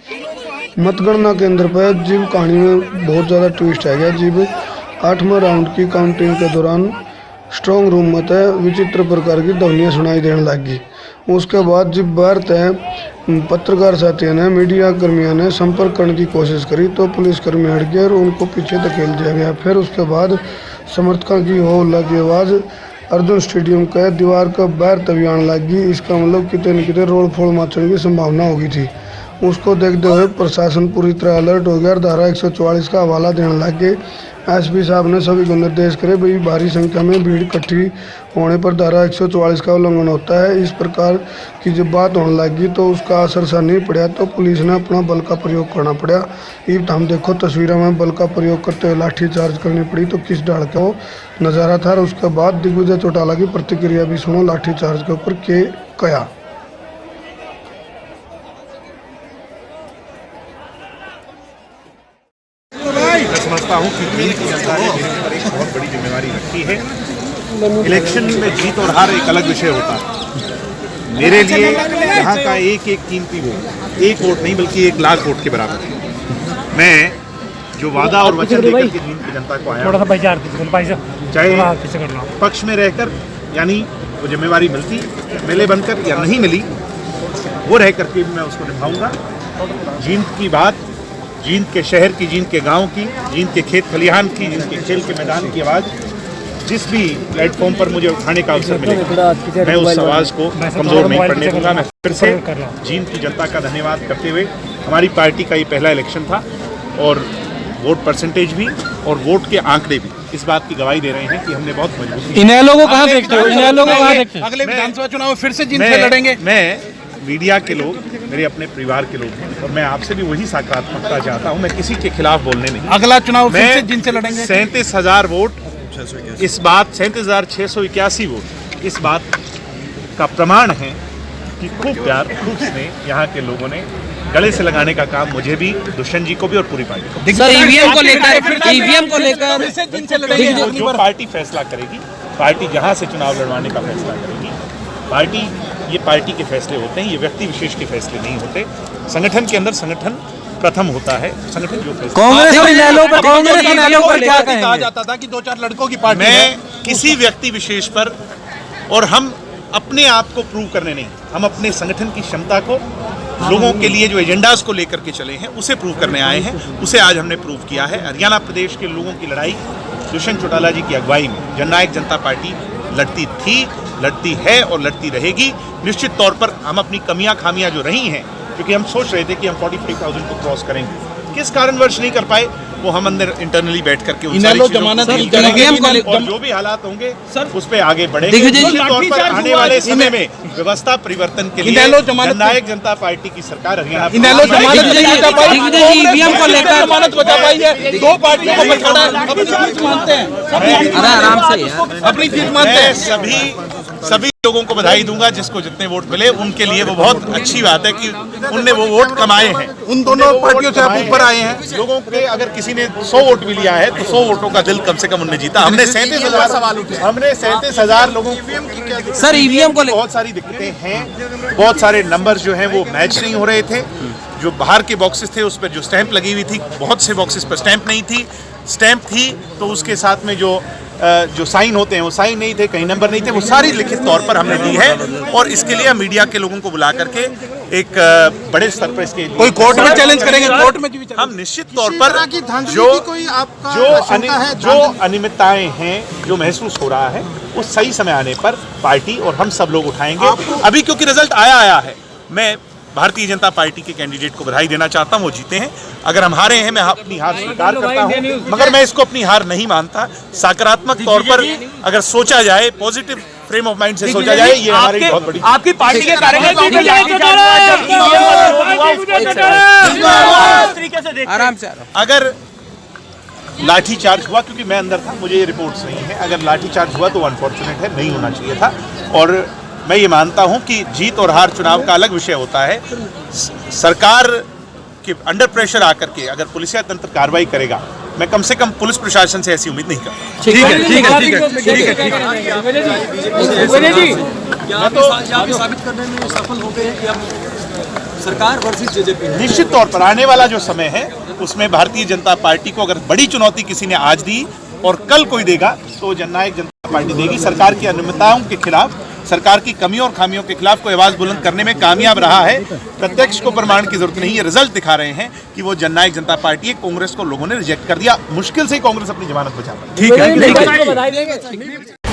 मतगणना केंद्र पर जीव कहानी में बहुत ज़्यादा ट्विस्ट है गया। जीव 8वें राउंड की काउंटिंग के दौरान स्ट्रांग रूम में तय विचित्र प्रकार की ध्वनियाँ सुनाई देने लगी। उसके बाद जब बाहर तय पत्रकार साथियों ने मीडिया कर्मियों ने संपर्क करने की कोशिश करी तो पुलिसकर्मी हट गए और उनको पीछे धकेल दिया गया। फिर उसके बाद समर्थकों की हो हल्ला की आवाज़ अर्जुन स्टेडियम के दीवार का बाहर तभी आने लगी। इसका मतलब कितने न कितने रोड फोड़ मचने की संभावना होगी थी। उसको देखते हुए प्रशासन पूरी तरह अलर्ट हो गया और धारा 144 का हवाला देने लग गए। एसपी साहब ने सभी को निर्देश करे भाई भारी संख्या में भीड़ इकट्ठी होने पर धारा 144 का उल्लंघन होता है। इस प्रकार की जब बात होने लगी तो उसका असर सा नहीं पड़ा तो पुलिस ने अपना बल का प्रयोग करना पड़ा। ये हम देखो तस्वीरों में बल का प्रयोग करते हुए लाठी चार्ज करनी पड़ी तो किस ढाल का वो नज़ारा था। और उसके बाद दिग्विजय चौटाला की प्रतिक्रिया भी सुनो लाठी चार्ज के ऊपर के कया। मैं समझता हूँ कि दिल्ली की जनता ने मेरे पर एक बहुत बड़ी जिम्मेदारी रखी है। इलेक्शन में जीत और हार एक अलग विषय होता है। मेरे लिए यहाँ का एक एक कीमती वोट, एक वोट नहीं बल्कि 1 लाख वोट के बराबर है। मैं जो वादा और वचन देकर के दिल्ली की जनता को आया, चाहे पक्ष में रहकर यानी वो जिम्मेवारी मिले बनकर या नहीं मिली, वो रह करके मैं उसको निभाऊंगा। जीत की बात, जींद के शहर की, जींद के गांव की, जींद के खेत खलिहान की, जींद के खेल के मैदान की आवाज़ जिस भी प्लेटफॉर्म पर मुझे उठाने का अवसर मिलेगा, मैं उस आवाज़ को कमज़ोर नहीं पड़ने दूंगा। मैं फिर से जींद की जनता का धन्यवाद करते हुए, हमारी पार्टी का ये पहला इलेक्शन था और वोट परसेंटेज भी और वोट के आंकड़े भी इस बात की गवाही दे रहे हैं कि हमने बहुत मजबूती। इनेलो को कहाँ देखते हो? इनेलो को कहाँ देखते हो? अगले विधानसभा चुनाव फिर से जींद से लड़ेंगे। मैं मीडिया के लोग मेरे अपने परिवार के लोग हैं और मैं आपसे भी वही सकारात्मकता चाहता हूं। मैं किसी के खिलाफ बोलने नहीं। अगला चुनाव फिर से जिनसे लड़ेंगे। 37,000 वोट इस बात 37,681 वोट इस बात का प्रमाण है कि खूब प्यार खूब स्नेह यहाँ के लोगों ने गले से लगाने का काम मुझे भी, दुष्यंत जी को भी और पूरी पार्टी को। सर ईवीएम को लेकर जो पार्टी फैसला करेगी, पार्टी जहाँ से चुनाव लड़वाने का फैसला करेगी, पार्टी ये पार्टी के फैसले होते हैं, ये व्यक्ति विशेष के फैसले नहीं होते। संगठन के अंदर संगठन प्रथम होता है। संगठन जो फैसला कहा जाता था कि 2-4 लड़कों की पार्टी, मैं किसी व्यक्ति विशेष पर और हम अपने आप को प्रूव करने नहीं, हम अपने संगठन की क्षमता को लोगों के लिए जो एजेंडाज को लेकर के चले हैं उसे प्रूव करने आए हैं। उसे आज हमने प्रूव किया है। हरियाणा प्रदेश के लोगों की लड़ाई दुष्यंत चौटाला जी की अगुवाई में जननायक जनता पार्टी लड़ती थी, लड़ती है और लड़ती रहेगी। निश्चित तौर पर हम अपनी कमियां खामियां जो रही हैं, क्योंकि हम सोच रहे थे कि हम 45,000 को क्रॉस करेंगे, किस कारणवश नहीं कर पाए वो हम अंदर इंटरनली बैठ करके उन सारी चीजों को और जो भी हालात होंगे उस पर आगे बढ़ेंगे। निश्चित तौर पर आने वाले समय में व्यवस्था परिवर्तन के लिए जननायक जनता पार्टी की सरकार हरियाणा दो पार्टियों को सभी लोगों को बधाई दूंगा जिसको जितने वोट मिले उनके लिए वो बहुत अच्छी बात है कि उनने वो वोट कमाए हैं। उन दोनों पार्टियों से आप ऊपर आए हैं। लोगों के अगर किसी ने 100 वोट भी लिया है तो 100 वोटों का दिल कम से कम उनने जीता। हमने 37,000 लोगों सर ईवीएम को बहुत सारी दिक्कतें हैं, बहुत सारे नंबर जो हैं वो मैच नहीं हो रहे थे। जो बाहर के बॉक्सेस थे उस पर जो स्टैंप लगी हुई थी, बहुत से बॉक्सेस पर स्टैंप नहीं थी, स्टैंप थी तो उसके साथ में जो साइन होते हैं वो साइन नहीं थे, कहीं नंबर नहीं थे, वो सारी लिखित तौर पर हमने दी है। और इसके लिए मीडिया के लोगों को बुला करके एक बड़े स्तर पर इसके कोई कोर्ट में चैलेंज करेंगे, कोर्ट में हम निश्चित तौर पर जो अनियमितताएं हैं जो महसूस हो रहा है वो सही समय आने पर पार्टी और हम सब लोग उठाएंगे। अभी क्योंकि रिजल्ट आया है, मैं भारतीय जनता पार्टी के कैंडिडेट को बधाई देना चाहता हूं, वो जीते हैं। अगर हम हारे हैं मैं अपनी हार स्वीकार करता हूं, मगर मैं इसको अपनी हार नहीं मानता। सकारात्मक तौर पर अगर सोचा जाए, पॉजिटिव फ्रेम ऑफ माइंड से सोचा जाए, ये हमारी बहुत बड़ी आपकी पार्टी के आराम से अगर लाठीचार्ज हुआ, क्योंकि मैं अंदर था, मुझे ये रिपोर्ट्स नहीं है, अगर लाठीचार्ज हुआ तो अनफॉर्चुनेट है, नहीं होना चाहिए था। और मैं ये मानता हूं कि जीत और हार चुनाव का अलग विषय होता है। सरकार के अंडर प्रेशर आकर के अगर पुलिसिया तंत्र कार्रवाई करेगा, मैं कम से कम पुलिस प्रशासन से ऐसी उम्मीद नहीं करता। ठीक है। सरकार वर्सेस जेजेपी। निश्चित तौर पर आने वाला जो समय है उसमें भारतीय जनता पार्टी को अगर बड़ी चुनौती किसी ने आज दी और कल कोई देगा तो जननायक जनता पार्टी देगी। सरकार की अनियमितताओं के खिलाफ, सरकार की कमियों और खामियों के खिलाफ कोई आवाज बुलंद करने में कामयाब रहा है। प्रत्यक्ष को प्रमाण की जरूरत नहीं है, रिजल्ट दिखा रहे हैं कि वो जननायक जनता पार्टी है। कांग्रेस को लोगों ने रिजेक्ट कर दिया, मुश्किल से ही कांग्रेस अपनी जमानत बचा पाई। ठीक है।